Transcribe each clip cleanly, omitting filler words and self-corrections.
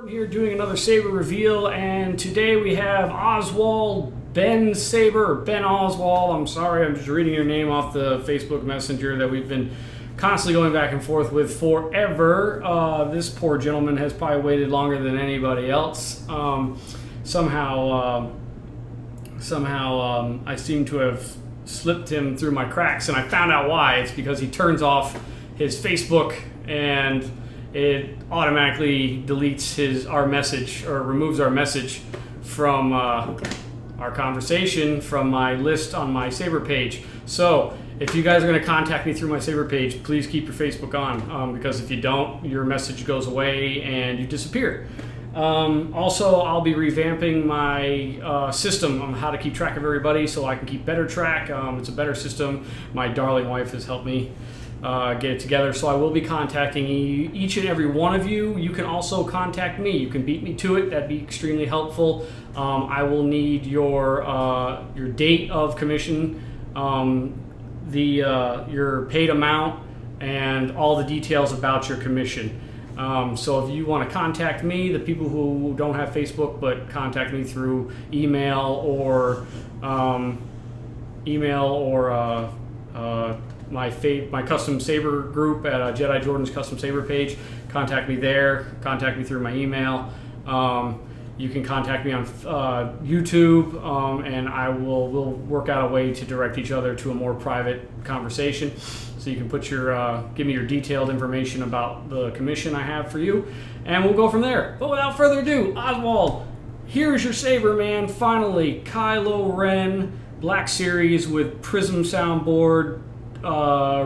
Jordan here doing another Saber reveal, and today we have Oswald Ben Saber, or Ben Oswald. I'm sorry, I'm just reading your name off the Facebook Messenger that we've been constantly going back and forth with forever. This poor gentleman has probably waited longer than anybody else. Somehow I seem to have slipped him through my cracks, and I found out why. It's because he turns off his Facebook and it automatically deletes our message, or removes our message from our conversation from my list on my Saber page. So if you guys are going to contact me through my Saber page, please keep your Facebook on, because if you don't, your message goes away and you disappear. Also, I'll be revamping my system on how to keep track of everybody so I can keep better track. It's a better system. My darling wife has helped me get it together, so I will be contacting each and every one of you. You can also contact me. You can beat me to it. That'd be extremely helpful. I will need your date of commission, your paid amount, and all the details about your commission. So if you want to contact me, the people who don't have Facebook but contact me through email or my custom Saber group at Jedi Jordan's custom Saber page, contact me there. Contact me through my email. You can contact me on YouTube, and we'll work out a way to direct each other to a more private conversation. So you can put give me your detailed information about the commission I have for you, and we'll go from there. But without further ado, Oswald, here's your Saber, man. Finally, Kylo Ren Black Series with Prizm soundboard,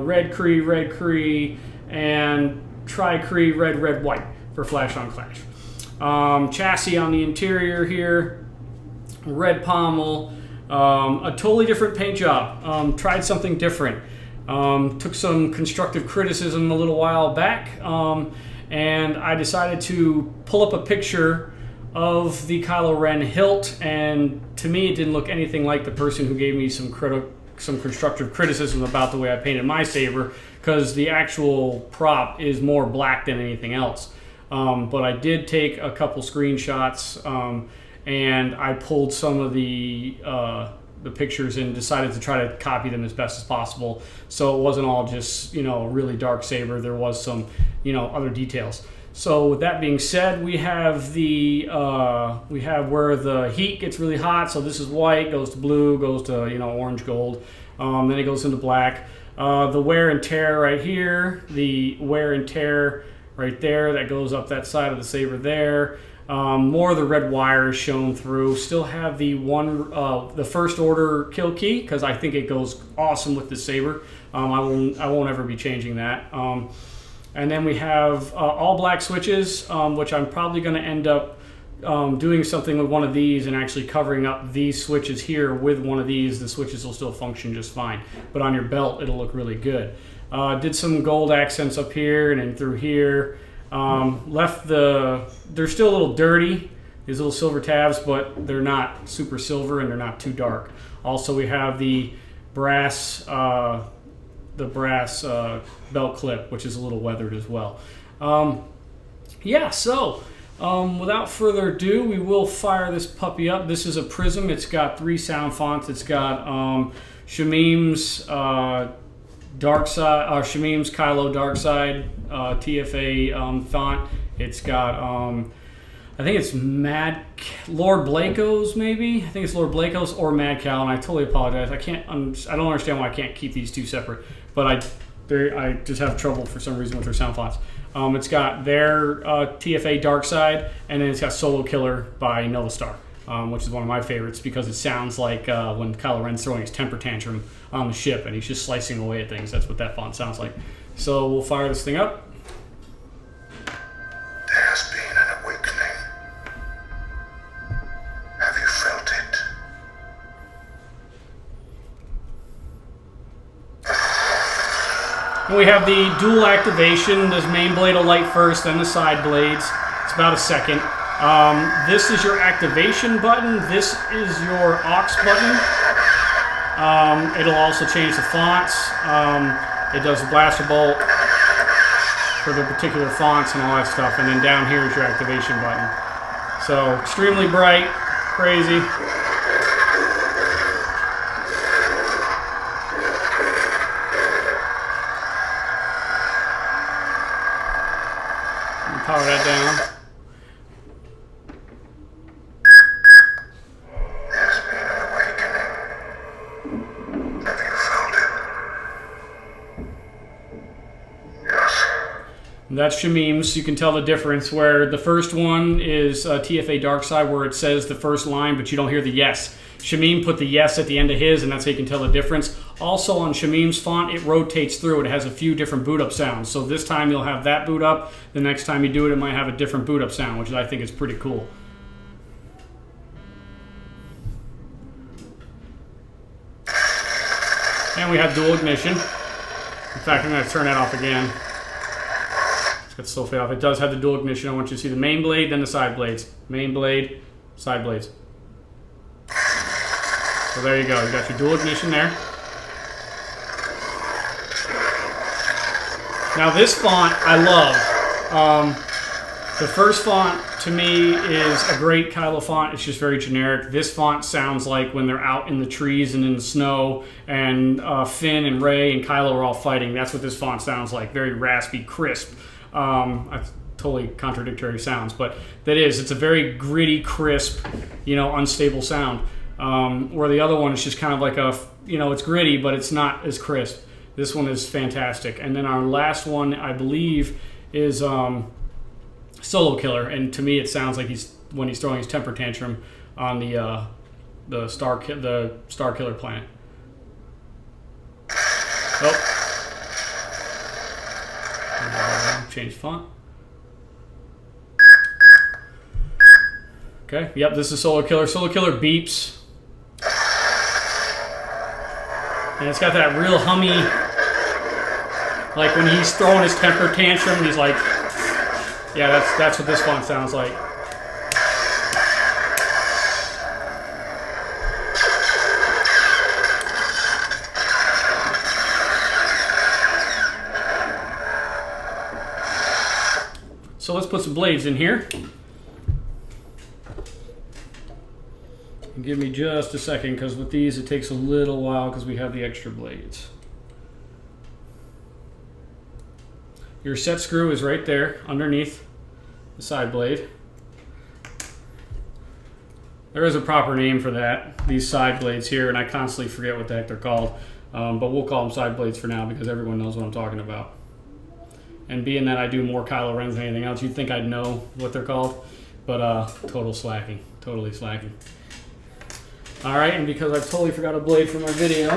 red Kree, and tri-Kree red white for Flash on Clash. Chassis on the interior here, red pommel, a totally different paint job. Tried something different. Took some constructive criticism a little while back, and I decided to pull up a picture of the Kylo Ren hilt, and to me it didn't look anything like the person who gave me some constructive criticism about the way I painted my Saber, because the actual prop is more black than anything else. But I did take a couple screenshots, and I pulled some of the pictures and decided to try to copy them as best as possible. So it wasn't all just, a really dark Saber. There was some, other details. So with that being said, we have where the heat gets really hot. So this is white, goes to blue, goes to orange gold. Then it goes into black. The wear and tear right here. The wear and tear right there. That goes up that side of the Saber there. More of the red wire is shown through. Still have the first order kill key, because I think it goes awesome with the Saber. I won't ever be changing that. And then we have all black switches, which I'm probably going to end up doing something with one of these and actually covering up these switches here with one of these. The switches will still function just fine, but on your belt it'll look really good. Did some gold accents up here and then through here. They're still a little dirty, these little silver tabs, but they're not super silver and they're not too dark. Also, we have the brass belt clip, which is a little weathered as well. Without further ado, we will fire this puppy up. This is a Prizm. It's got 3 sound fonts. It's got Shamim's Shamim's Kylo Darkside TFA font. It's got I think it's Lord Blaco's, maybe. I think it's Lord Blaco's or Mad Cal, and I totally apologize. I don't understand why I can't keep these two separate, but I just have trouble for some reason with their sound fonts. It's got their TFA Darkside, and then it's got Solo Killer by Nova Star, which is one of my favorites because it sounds like when Kylo Ren's throwing his temper tantrum on the ship and he's just slicing away at things. That's what that font sounds like. So we'll fire this thing up. There has been an awakening. Have you felt it? And we have the dual activation. This main blade will light first, then the side blades. It's about a second. This is your activation button. This is your aux button. It'll also change the fonts. It does the blaster bolt. for the particular fonts and all that stuff. And then down here is your activation button. So extremely bright, crazy. Power that down. There's been an awakening. Have you felt it? Yes. And that's Shamim's. You can tell the difference where the first one is TFA Dark Side, where it says the first line, but you don't hear the yes. Shamim put the yes at the end of his, and that's how you can tell the difference. Also on Shamim's font, it rotates through. It has a few different boot up sounds. So this time you'll have that boot up. The next time you do it, it might have a different boot up sound, which I think is pretty cool. And we have dual ignition. In fact, I'm going to turn that off again. Let's get the slow fade off. It does have the dual ignition. I want you to see the main blade, then the side blades. Main blade, side blades. So there you go. You got your dual ignition there. Now this font I love. The first font to me is a great Kylo font. It's just very generic. This font sounds like when they're out in the trees and in the snow, and Finn and Rey and Kylo are all fighting. That's what this font sounds like. Very raspy, crisp. Totally contradictory sounds, but that is. It's a very gritty, crisp, unstable sound. Where the other one is just kind of like a, it's gritty, but it's not as crisp. This one is fantastic. And then our last one, I believe, is Solo Killer. And to me, it sounds like when he's throwing his temper tantrum on the Star Killer planet. Oh. Change font. Okay. Yep. This is Solo Killer. Solo Killer beeps. And it's got that real hummy, like when he's throwing his temper tantrum, he's like, yeah, that's what this font sounds like. So let's put some blades in here. Give me just a second, because with these it takes a little while because we have the extra blades. Your set screw is right there underneath the side blade. There is a proper name for that, these side blades here, and I constantly forget what the heck they're called. But we'll call them side blades for now because everyone knows what I'm talking about. And being that I do more Kylo Rens than anything else, you'd think I'd know what they're called, but total slacking, totally slacking. All right, and because I totally forgot a blade for my video,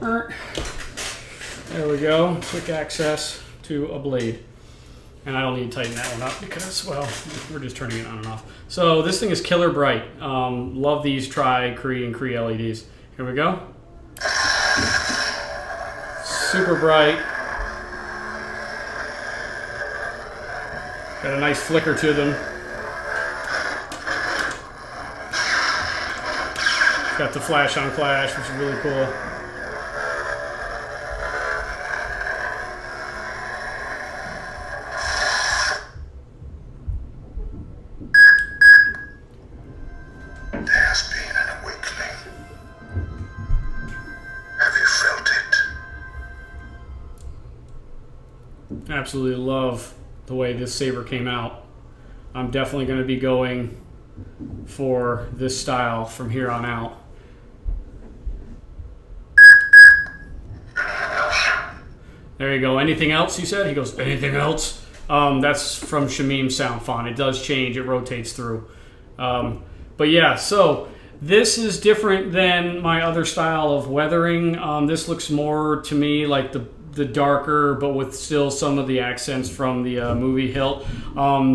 there we go, quick access to a blade. And I don't need to tighten that one up because, well, we're just turning it on and off. So this thing is killer bright. Love these Tri-Cree and Cree LEDs. Here we go. Super bright. Got a nice flicker to them. Got the flash on flash, which is really cool. There has been an awakening. Have you felt it? Absolutely love the way this saber came out. I'm definitely going to be going for this style from here on out. There you go. Anything else, you said? He goes, anything else? That's from Shamim's sound font. It does change. It rotates through. But yeah, so this is different than my other style of weathering. This looks more to me like the darker, but with still some of the accents from the movie hilt.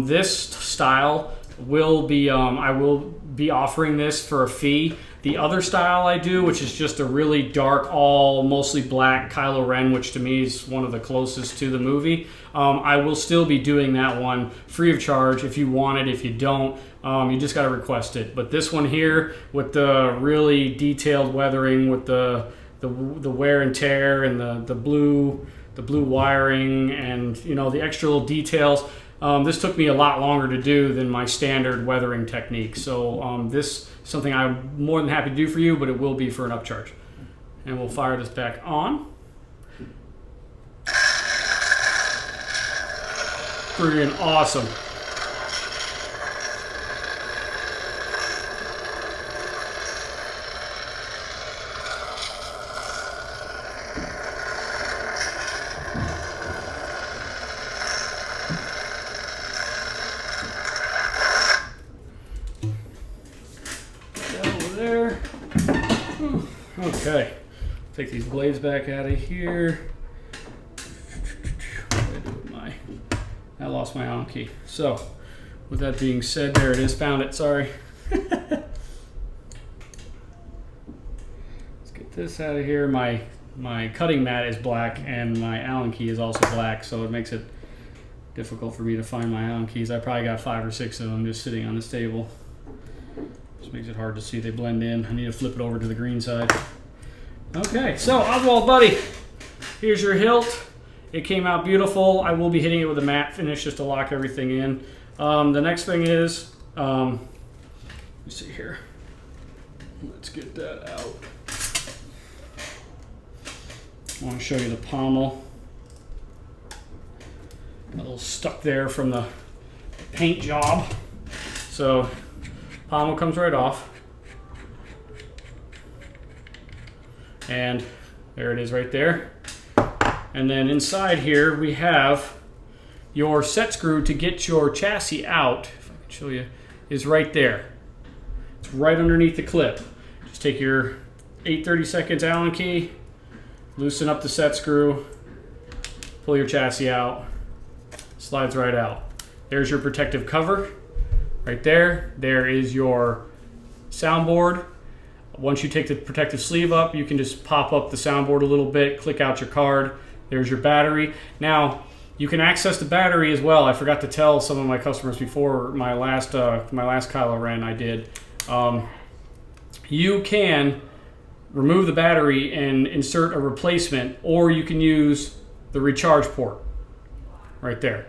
This style will be, I will be offering this for a fee. The other style I do, which is just a really dark, all mostly black Kylo Ren, which to me is one of the closest to the movie, I will still be doing that one free of charge if you want it. If you don't, you just got to request it. But this one here with the really detailed weathering with the wear and tear and the blue blue wiring and, you know, the extra little details. This took me a lot longer to do than my standard weathering technique. So this is something I'm more than happy to do for you, but it will be for an upcharge. And we'll fire this back on. Friggin' awesome. Over there. Okay. Take these blades back out of here. I lost my Allen key. So, with that being said, there it is. Found it. Sorry. Let's get this out of here. My cutting mat is black, and my Allen key is also black, so it makes it difficult for me to find my Allen keys. I probably got 5 or 6 of them just sitting on this table. Just makes it hard to see. They blend in. I need to flip it over to the green side. Okay, so Oswald, buddy, here's your hilt. It came out beautiful. I will be hitting it with a matte finish just to lock everything in. The next thing is, let's see here. Let's get that out. I want to show you the pommel. A little stuck there from the paint job. So pommel comes right off. And there it is right there. And then inside here we have your set screw to get your chassis out, if I can show you, is right there. It's right underneath the clip. Just take your 8/32 Allen key, loosen up the set screw, pull your chassis out, slides right out. There's your protective cover right there. There is your soundboard. Once you take the protective sleeve up, you can just pop up the soundboard a little bit, click out your card. There's your battery. Now, you can access the battery as well. I forgot to tell some of my customers before my last Kylo Ren I did. You can remove the battery and insert a replacement, or you can use the recharge port right there.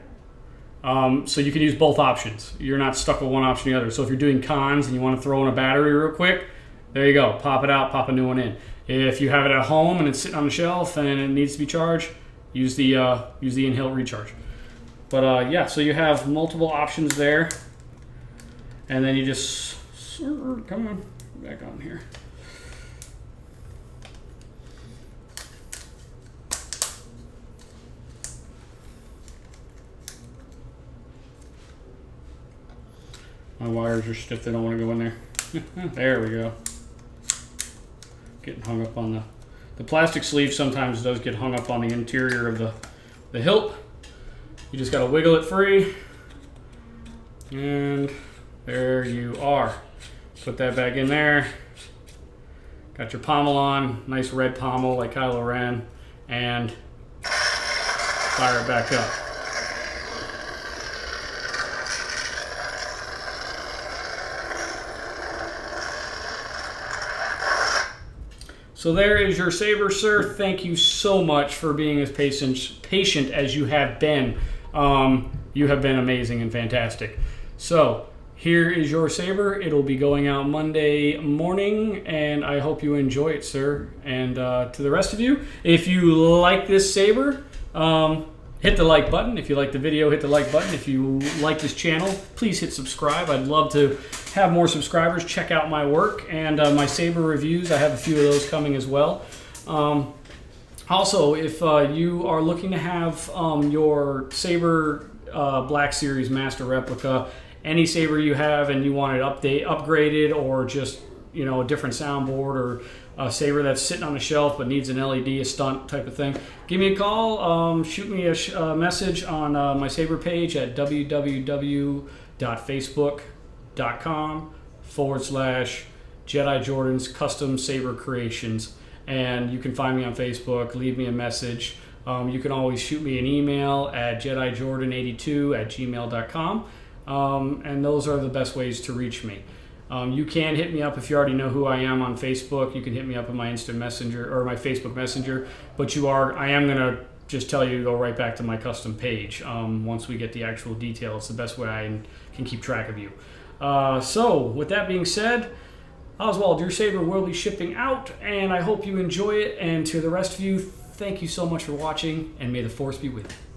So you can use both options. You're not stuck with one option or the other. So if you're doing cons and you want to throw in a battery real quick, there you go. Pop it out, pop a new one in. If you have it at home and it's sitting on the shelf and it needs to be charged, use the in-hilt recharge. But yeah, so you have multiple options there, and then you just come on back on here. My wires are stiff; they don't want to go in there. There we go. Getting hung up on the plastic sleeve sometimes does get hung up on the interior of the hilt. You just got to wiggle it free, and there you are. Put that back in there. Got your pommel on, nice red pommel like Kylo Ren, and fire it back up. So there is your saber, sir. Thank you so much for being as patient as you have been. You have been amazing and fantastic. So here is your saber. It'll be going out Monday morning, and I hope you enjoy it, sir. And to the rest of you, if you like this saber, hit the like button. If you like the video, hit the like button. If you like this channel, please hit subscribe. I'd love to have more subscribers. Check out my work and my saber reviews. I have a few of those coming as well. Also, if you are looking to have your saber Black Series Master Replica, any saber you have and you want it upgraded, or just, you know, a different soundboard, or a saber that's sitting on a shelf but needs an LED, a stunt type of thing, give me a call. Shoot me a message on my saber page at www.facebook.com/Jedi Jordan's Custom Saber Creations. And you can find me on Facebook, leave me a message. You can always shoot me an email at jedijordan82@gmail.com. And those are the best ways to reach me. You can hit me up if you already know who I am on Facebook. You can hit me up on my instant messenger or my Facebook Messenger. But I am going to just tell you to go right back to my custom page. Once we get the actual details, the best way I can keep track of you. So with that being said, Oswald, your saber will be shipping out, and I hope you enjoy it. And to the rest of you, thank you so much for watching, and may the Force be with you.